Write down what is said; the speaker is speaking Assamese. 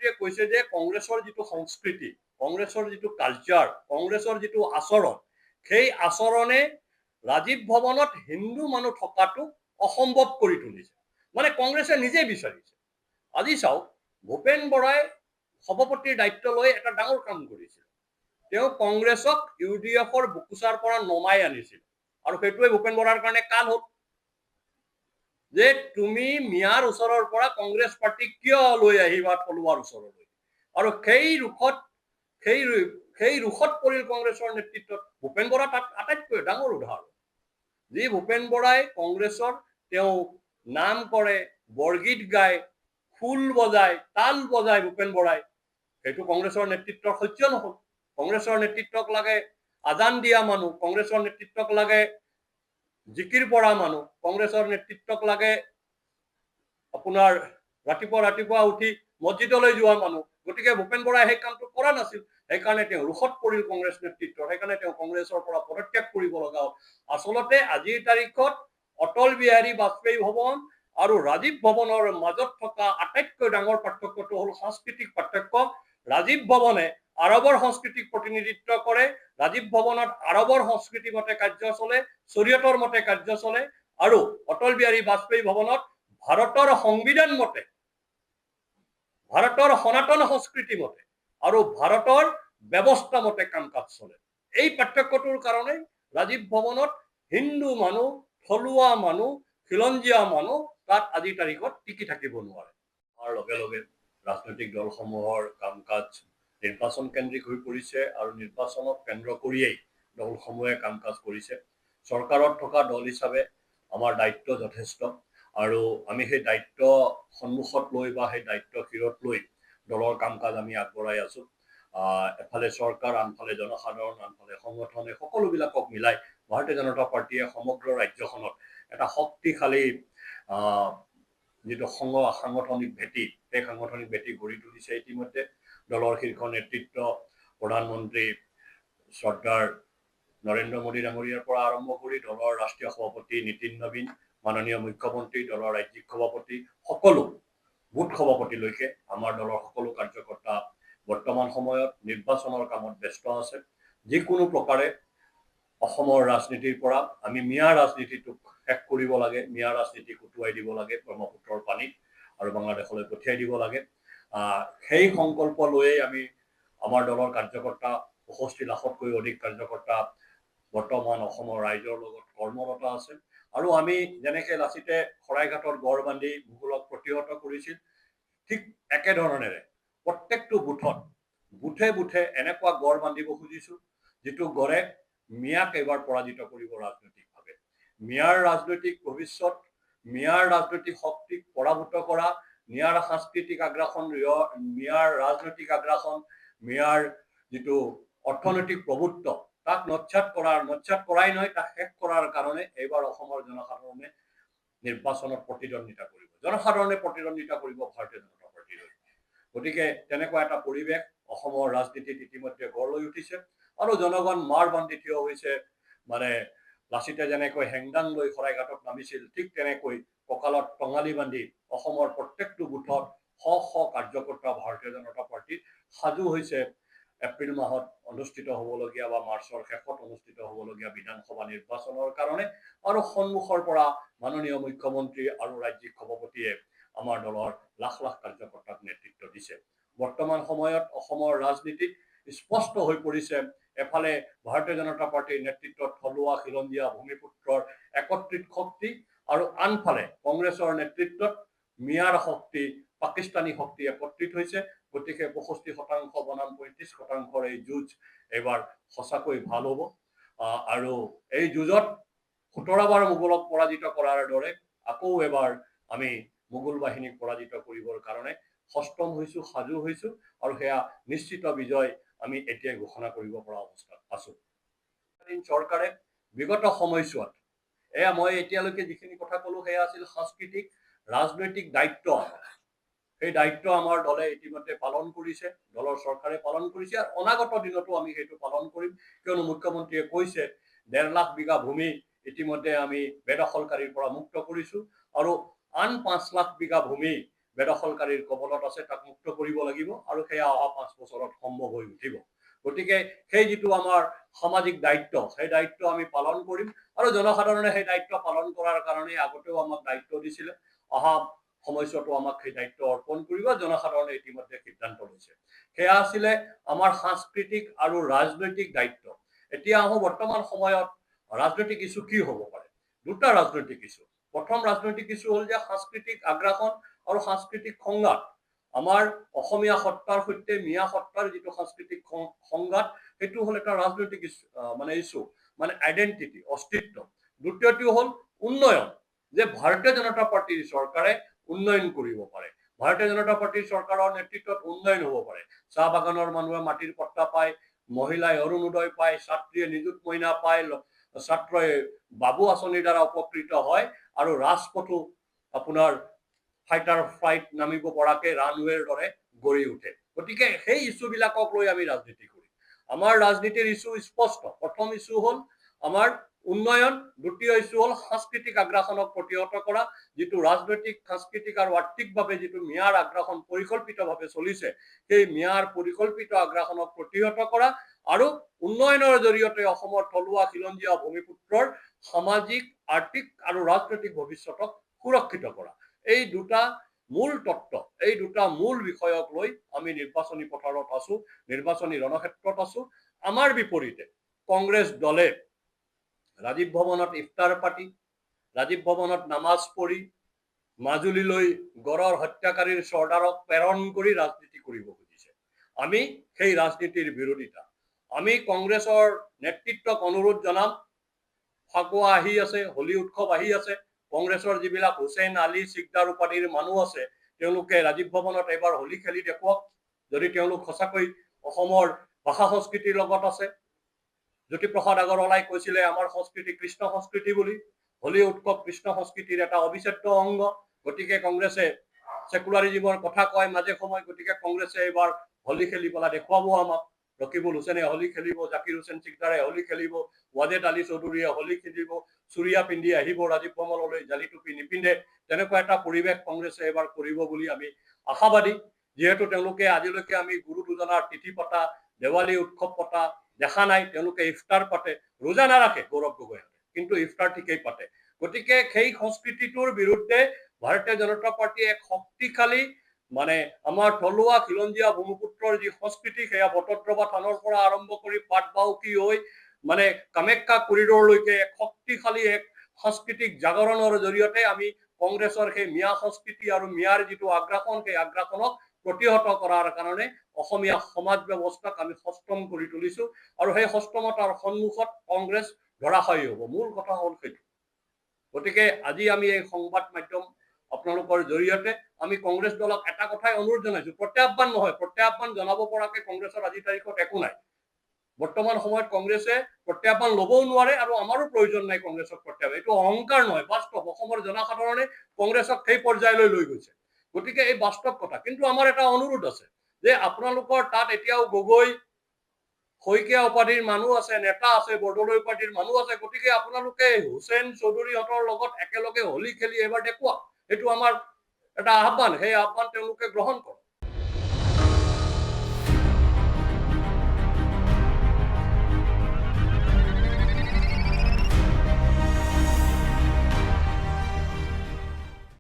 মুখ্যমন্ত্ৰীয়ে কৈছে যে কংগ্ৰেছৰ যিটো সংস্কৃতি, কংগ্ৰেছৰ যিটো কালচাৰ, কংগ্ৰেছৰ যিটো আচৰণ, সেই আচৰণে ৰাজীৱ ভৱনত হিন্দু মানুহ থকাটো অসম্ভৱ কৰি তুলিছে। মানে কংগ্ৰেছে নিজেই বিচাৰিছে। আজি চাওক, ভূপেন বৰাই সভাপতিৰ দায়িত্ব লৈ এটা ডাঙৰ কাম কৰিছিল। তেওঁ কংগ্ৰেছক UDFৰ বুকুচাৰ পৰা নমাই আনিছিল, আৰু সেইটোৱে ভূপেন বৰাৰ কাৰণে কাল হ'ল যে তুমি মিয়াৰ ওচৰৰ পৰা কংগ্ৰেছ পাৰ্টিক কিয় লৈ আহিবা থলুৱাৰ ওচৰলৈ। আৰু সেই ৰোষত পৰিল কংগ্ৰেছৰ নেতৃত্বত। ভূপেন বৰা তাত আটাইতকৈ ডাঙৰ উদাহৰণ। যি ভূপেন বৰাই কংগ্ৰেছৰ তেওঁ নাম কৰে, বৰগীত গায়, খোল বজায়, তাল বজায় ভূপেন বৰাই, সেইটো কংগ্ৰেছৰ নেতৃত্বৰ সহ্য নহল। কংগ্ৰেছৰ নেতৃত্বক লাগে আজান দিয়া মানুহ, কংগ্ৰেছৰ নেতৃত্বক লাগে জিকিৰ পৰা মানুহ, কংগ্ৰেছৰ নেতৃত্বক লাগে আপোনাৰ ৰাতিপুৱা উঠি মছজিদলৈ যোৱা মানুহ। গতিকে ভূপেন বৰাই সেই কামটো কৰা নাছিল। সেইকাৰণে তেওঁ ৰোষত পৰিল কংগ্ৰেছ নেতৃত্বৰ। সেইকাৰণে তেওঁ কংগ্ৰেছৰ পৰা পদত্যাগ কৰিব লগা হ'ল। আচলতে আজিৰ তাৰিখত অটল বিহাৰী বাজপেয়ী ভৱন আৰু ৰাজীৱ ভৱনৰ মাজত থকা আটাইতকৈ ডাঙৰ পাৰ্থক্যটো হ'ল সাংস্কৃতিক পাৰ্থক্য। ৰাজীৱ ভৱনে আৰৱৰ সংস্কৃতিক প্ৰতিনিধিত্ব কৰে। ৰাজীৱ ভৱনত আৰৱৰ সংস্কৃতি মতে কাৰ্য চলে, শৰীয়তৰ মতে কাৰ্য চলে, আৰু অটল বিহাৰী বাজপেয়ী ভৱনত ভাৰতৰ সংবিধান মতে, ভাৰতৰ সনাতন সংস্কৃতি মতে আৰু ভাৰতৰ ব্যৱস্থা মতে কাম কাজ চলে। এই পাৰ্থক্যটোৰ কাৰণে ৰাজীৱ ভৱনত হিন্দু মানুহ, থলুৱা মানুহ, খিলঞ্জীয়া মানুহ তাত আজিৰ তাৰিখত টিকি থাকিব নোৱাৰে। তাৰ লগে লগে ৰাজনৈতিক দলসমূহৰ কাম কাজ নিৰ্বাচন কেন্দ্ৰিক হৈ পৰিছে, আৰু নিৰ্বাচনক কেন্দ্ৰ কৰিয়েই দলসমূহে কাম কাজ কৰিছে। চৰকাৰত থকা দল হিচাপে আমাৰ দায়িত্ব যথেষ্ট, আৰু আমি সেই দায়িত্ব সন্মুখত লৈ বা সেই দায়িত্ব শিৰত লৈ দলৰ কাম কাজ আমি আগবঢ়াই আছো। এফালে চৰকাৰ, আনফালে জনসাধাৰণ, আনফালে সংগঠনে, সকলোবিলাকক মিলাই ভাৰতীয় জনতা পাৰ্টীয়ে সমগ্ৰ ৰাজ্যখনত এটা শক্তিশালী যিটো সাংগঠনিক ভেটি, সেই সাংগঠনিক ভেটি গঢ়ি তুলিছে। ইতিমধ্যে দলৰ শীৰ্ষ নেতৃত্ব, প্ৰধানমন্ত্ৰী শ্ৰদ্ধাৰ নৰেন্দ্ৰ মোদী ডাঙৰীয়াৰ পৰা আৰম্ভ কৰি দলৰ ৰাষ্ট্ৰীয় সভাপতি নীতিন নবীন, মাননীয় মুখ্যমন্ত্ৰী, দলৰ ৰাজ্যিক সভাপতি, সকলো বুথ সভাপতিলৈকে আমাৰ দলৰ সকলো কাৰ্যকৰ্তা বৰ্তমান সময়ত নিৰ্বাচনৰ কামত ব্যস্ত আছে। যিকোনো প্ৰকাৰে অসমৰ ৰাজনীতিৰ পৰা আমি মিয়া ৰাজনীতিটোক শেষ কৰিব লাগে, মিয়া ৰাজনীতিক উটুৱাই দিব লাগে ব্ৰহ্মপুত্ৰৰ পানীত, আৰু বাংলাদেশলৈ পঠিয়াই দিব লাগে। সেই সংকল্প লৈয়ে আমি আমাৰ দলৰ কাৰ্যকৰ্তা 65 লাখতকৈ অধিক কাৰ্যকৰ্তা বৰ্তমান অসমৰ ৰাইজৰ লগত কৰ্মৰত আছে। আৰু আমি যেনেকে লাচিতে শৰাইঘাটত গড় বান্ধি মোগলক প্ৰতিহত কৰিছিল, ঠিক একেধৰণেৰে প্ৰত্যেকটো বুথে বুথে এনেকুৱা গড় বান্ধিব খুজিছো যিটো গড়ে মিয়াক এইবাৰ পৰাজিত কৰিব ৰাজনৈতিকভাৱে। মিয়াৰ ৰাজনৈতিক ভৱিষ্যত, মিয়াৰ ৰাজনৈতিক শক্তিক পৰাভূত কৰা, মিয়াৰ সাংস্কৃতিক আগ্ৰাসন, মিয়াৰ ৰাজনৈতিক আগ্ৰাসন, মিয়াৰ যিটো অৰ্থনৈতিক প্ৰভুত্ব, তাক নস্যাৎ কৰাই নহয়, তাক শেষ কৰাৰ কাৰণে এইবাৰ অসমৰ জনসাধাৰণে নিৰ্বাচনত প্ৰতিদ্বন্দ্বিতা কৰিব। জনসাধাৰণে প্ৰতিদ্বন্দ্বিতা কৰিব ভাৰতীয় জনতা পাৰ্টীৰ হৈ। গতিকে তেনেকুৱা এটা পৰিৱেশ অসমৰ ৰাজনীতিত ইতিমধ্যে গঢ় লৈ উঠিছে, আৰু জনগণ মাৰ বান্ধি থিয় হৈছে। মানে লাচিতে যেনেকৈ হেংদাং লৈ শৰাইঘাটত নামিছিল, ঠিক তেনেকৈ কঁকালত টঙালি বান্ধি অসমৰ প্ৰত্যেকটো বুথত শ কাৰ্যকৰ্তা ভাৰতীয় জনতা পাৰ্টীৰ সাজু হৈছে এপ্ৰিল মাহত অনুষ্ঠিত হ'বলগীয়া বা মাৰ্চৰ শেষত অনুষ্ঠিত হ'বলগীয়া বিধানসভা নিৰ্বাচনৰ কাৰণে। আৰু সন্মুখৰ পৰা মাননীয় মুখ্যমন্ত্ৰী আৰু ৰাজ্যিক সভাপতিয়ে আমাৰ দলৰ লাখ লাখ কাৰ্যকৰ্তাক নেতৃত্ব দিছে। বৰ্তমান সময়ত অসমৰ ৰাজনীতিত স্পষ্ট হৈ পৰিছে, এফালে ভাৰতীয় জনতা পাৰ্টীৰ নেতৃত্বত থলুৱা খিলঞ্জীয়া ভূমিপুত্ৰৰ একত্ৰিত শক্তি, আৰু আনফালে কংগ্ৰেছৰ নেতৃত্বত মিয়াৰ শক্তি, পাকিস্তানী শক্তি একত্ৰিত হৈছে। গতিকে 65% বনাম 35%ৰ এই যুঁজ এইবাৰ সঁচাকৈ ভাল হ'ব। আৰু এই যুঁজত 17 বাৰ মোগলক পৰাজিত কৰাৰ দৰে আকৌ এবাৰ আমি মোগল বাহিনীক পৰাজিত কৰিবৰ কাৰণে সষ্টম হৈছো, সাজু হৈছো, আৰু সেয়া নিশ্চিত বিজয় আমি এতিয়াই ঘোষণা কৰিব পৰা অৱস্থাত আছো। চৰকাৰে বিগত সময়ছোৱাত মই এতিয়ালৈকে যিখিনি কথা ক'লো সেয়া আছিল সাংস্কৃতিক ৰাজনৈতিক দায়িত্ব। সেই দায়িত্ব আমাৰ দলে ইতিমধ্যে পালন কৰিছে, দলৰ চৰকাৰে পালন কৰিছে, আৰু অনাগত দিনতো আমি সেইটো পালন কৰিম। কিয়নো মুখ্যমন্ত্ৰীয়ে কৈছে 1.5 লাখ বিঘা ভূমি ইতিমধ্যে আমি বেদখলকাৰীৰ পৰা মুক্ত কৰিছো, আৰু আন 5 লাখ বিঘা ভূমি বেদখলকাৰীৰ কবলত আছে তাক মুক্ত কৰিব লাগিব আৰু সেয়া অহা 5 বছৰত সম্ভৱ হৈ উঠিব। গতিকে সেই যিটো আমাৰ সামাজিক দায়িত্ব সেই দায়িত্ব আমি পালন কৰিম আৰু জনসাধাৰণে সেই দায়িত্ব পালন কৰাৰ কাৰণে আগতেও আমাক দায়িত্ব দিছিলে, অহা সময়ছোৱাতো আমাক সেই দায়িত্ব অৰ্পণ কৰিব। জনসাধাৰণে ইতিমধ্যে সিদ্ধান্ত লৈছে। সেয়া আছিলে আমাৰ সাংস্কৃতিক আৰু ৰাজনৈতিক দায়িত্ব। এতিয়া আহোঁ বৰ্তমান সময়ত ৰাজনৈতিক ইছ্যু কি হ'ব পাৰে। দুটা ৰাজনৈতিক ইছ্যু। প্ৰথম ৰাজনৈতিক ইছ্যু হ'ল যে সাংস্কৃতিক আগ্ৰাসন আৰু সাংস্কৃতিক সংঘাত। আমাৰ অসমীয়া সত্তাৰ সৈতে মিয়া সত্তাৰ যিটো সাংস্কৃতিক সংঘাত সেইটো হ'ল এটা ৰাজনৈতিক ইছ্যু, মানে আইডেণ্টিটি, অস্তিত্ব। দ্বিতীয়টো হ'ল উন্নয়ন, যে ভাৰতীয় জনতা পাৰ্টিৰ চৰকাৰে উন্নয়ন কৰিব পাৰে। ভাৰতীয় জনতা পাৰ্টিৰ চৰকাৰৰ নেতৃত্বত উন্নয়ন হ'ব পাৰে। চাহ বাগানৰ মানুহে মাটিৰ পট্টা পায়, মহিলাই অৰুণোদয় পায়, ছাত্ৰীয়ে নিযুত মইনা পায়, ছাত্ৰই বাবু আঁচনিৰ দ্বাৰা উপকৃত হয় আৰু ৰাজপথো আপোনাৰ ফাইটাৰ ফ্লাইট নামিব পৰাকে ৰানৱেৰ দৰে গঢ়ি উঠে। গতিকে সেই ইছ্যুবিলাকক লৈ আমি ৰাজনীতি কৰিম। আমাৰ ৰাজনীতিৰ ইছ্যু স্পষ্ট। প্ৰথম ইছ্যু হ'ল আমাৰ উন্নয়ন, দ্বিতীয় ইছ্যু হ'ল সাংস্কৃতিক আগ্ৰাসনক প্ৰতিহত কৰা। যিটো ৰাজনৈতিক, সাংস্কৃতিক আৰু আৰ্থিকভাৱে যিটো মিয়াৰ আগ্ৰাসন পৰিকল্পিতভাৱে চলিছে, সেই মিয়াৰ পৰিকল্পিত আগ্ৰাসনক প্ৰতিহত কৰা আৰু উন্নয়নৰ জৰিয়তে অসমৰ থলুৱা খিলঞ্জীয়া ভূমিপুত্ৰৰ সামাজিক, আৰ্থিক আৰু ৰাজনৈতিক ভৱিষ্যতক সুৰক্ষিত কৰা। এই দুটা মূল তত্ত্ব, এই দুটা মূল বিষয়ক লৈ আমি নিৰ্বাচনী পথাৰত আছো, নিৰ্বাচনী ৰণক্ষেত্ৰত আছো। আমাৰ বিপৰীতে কংগ্ৰেছ দলে ৰাজীৱ ভৱনত ইফতাৰ পাতি, ৰাজীৱ ভৱনত নামাজ পঢ়ি, মাজুলীলৈ গড়ৰ হত্যাকাৰীৰ চৰ্দাৰক প্ৰেৰণ কৰি ৰাজনীতি কৰিব খুজিছে। আমি সেই ৰাজনীতিৰ বিৰোধিতা। আমি কংগ্ৰেছৰ নেতৃত্বক অনুৰোধ জনাম, ফাকুৱা আহি আছে, হোলী উৎসৱ আহি আছে, কংগ্ৰেছৰ যিবিলাক হুছেইন আলী চিকদাৰ উপাধিৰ মানুহ আছে তেওঁলোকে ৰাজীৱ ভৱনত এবাৰ হোলী খেলি দেখুৱাওক। যদি তেওঁলোক সঁচাকৈ অসমৰ ভাষা সংস্কৃতিৰ লগত আছে। জ্যোতিপ্ৰসাদ আগৰৱালাই কৈছিলে আমাৰ সংস্কৃতি কৃষ্ণ সংস্কৃতি বুলি। হোলী উৎসৱ কৃষ্ণ সংস্কৃতিৰ এটা অবিচ্ছেদ্য অংগ। গতিকে কংগ্ৰেছে সেকুলাৰিজিমৰ কথা কয় মাজে সময়। গতিকে কংগ্ৰেছে এইবাৰ হোলী খেলি পেলাই দেখুৱাব আমাক। ৰকিবুল হুছেইনে হোলী খেলিব, জাকিৰ হুছেইন চিকদাৰে হোলী খেলিব, ৱাজেদ আলী চৌধুৰীয়ে হোলী খেলিব, চুৰিয়া পিন্ধি আহিব ৰাজীৱ ভৱনলৈ, জালি টুপি নিপিন্ধে। তেনেকুৱা এটা পৰিৱেশ কংগ্ৰেছে এইবাৰ কৰিব বুলি আমি আশাবাদী। যিহেতু তেওঁলোকে আজিলৈকে আমি গুৰু দুজনাৰ তিথি পতা, দেৱালী উৎসৱ পতা দেখা নাই। তেওঁলোকে ইফতাৰ পাতে, ৰোজা নাৰাখে গৌৰৱ গগৈহঁতে, কিন্তু ইফতাৰ ঠিকেই পাতে। গতিকে সেই সংস্কৃতিটোৰ বিৰুদ্ধে ভাৰতীয় জনতা পাৰ্টীয়ে এক শক্তিশালী, মানে আমাৰ থলুৱা খিলঞ্জীয়া ভূমিপুত্ৰৰ যি সংস্কৃতি, সেয়া বটদ্ৰৱা থানৰ পৰা আৰম্ভ কৰি পাটবাউসী হৈ মানে কামাখ্যা কৰিডৰলৈকে এক শক্তিশালী এক সাংস্কৃতিক জাগৰণৰ জৰিয়তে আমি কংগ্ৰেছৰ সেই মিয়া সংস্কৃতি আৰু মিয়াৰ যিটো আগ্ৰাসন, সেই আগ্ৰাসনক প্ৰতিহত কৰাৰ কাৰণে অসমীয়া সমাজ ব্যৱস্থাক আমি সষ্টম কৰি তুলিছো আৰু সেই সষ্টমতাৰ সন্মুখত কংগ্ৰেছ ধৰাশায়ী হ'ব। মূল কথা হ'ল সেইটো। গতিকে আজি আমি এই সংবাদ মাধ্যম আপোনালোকৰ জৰিয়তে আমি কংগ্ৰেছ দলক এটা কথাই অনুৰোধ জনাইছো, প্ৰত্যাহ্বান নহয়, প্ৰত্যাহ্বান জনাব পৰাকে কংগ্ৰেছৰ আজিৰ তাৰিখত একো নাই। বৰ্তমান সময়ত কংগ্ৰেছে প্ৰত্যাহ্বান ল'বও নোৱাৰে আৰু আমাৰো প্ৰয়োজন নাই কংগ্ৰেছক প্ৰত্যাহ্বান। এইটো অহংকাৰ নহয়, বাস্তৱ। অসমৰ জনসাধাৰণে কংগ্ৰেছক সেই পৰ্যায়লৈ লৈ গৈছে। গতিকে এই বাস্তৱ কথা। কিন্তু আমাৰ এটা অনুৰোধ আছে যে আপোনালোকৰ তাত এতিয়াও গগৈ, শইকীয়া উপাধিৰ মানুহ আছে, নেতা আছে, বৰদলৈ উপাধিৰ মানুহ আছে। গতিকে আপোনালোকে হুছেইন চৌধুৰীহঁতৰ লগত একেলগে হোলী খেলি এবাৰ দেখুৱাওক। সেইটো আমাৰ এটা আহ্বান। সেই আহ্বান তেওঁলোকে গ্ৰহণ কৰক।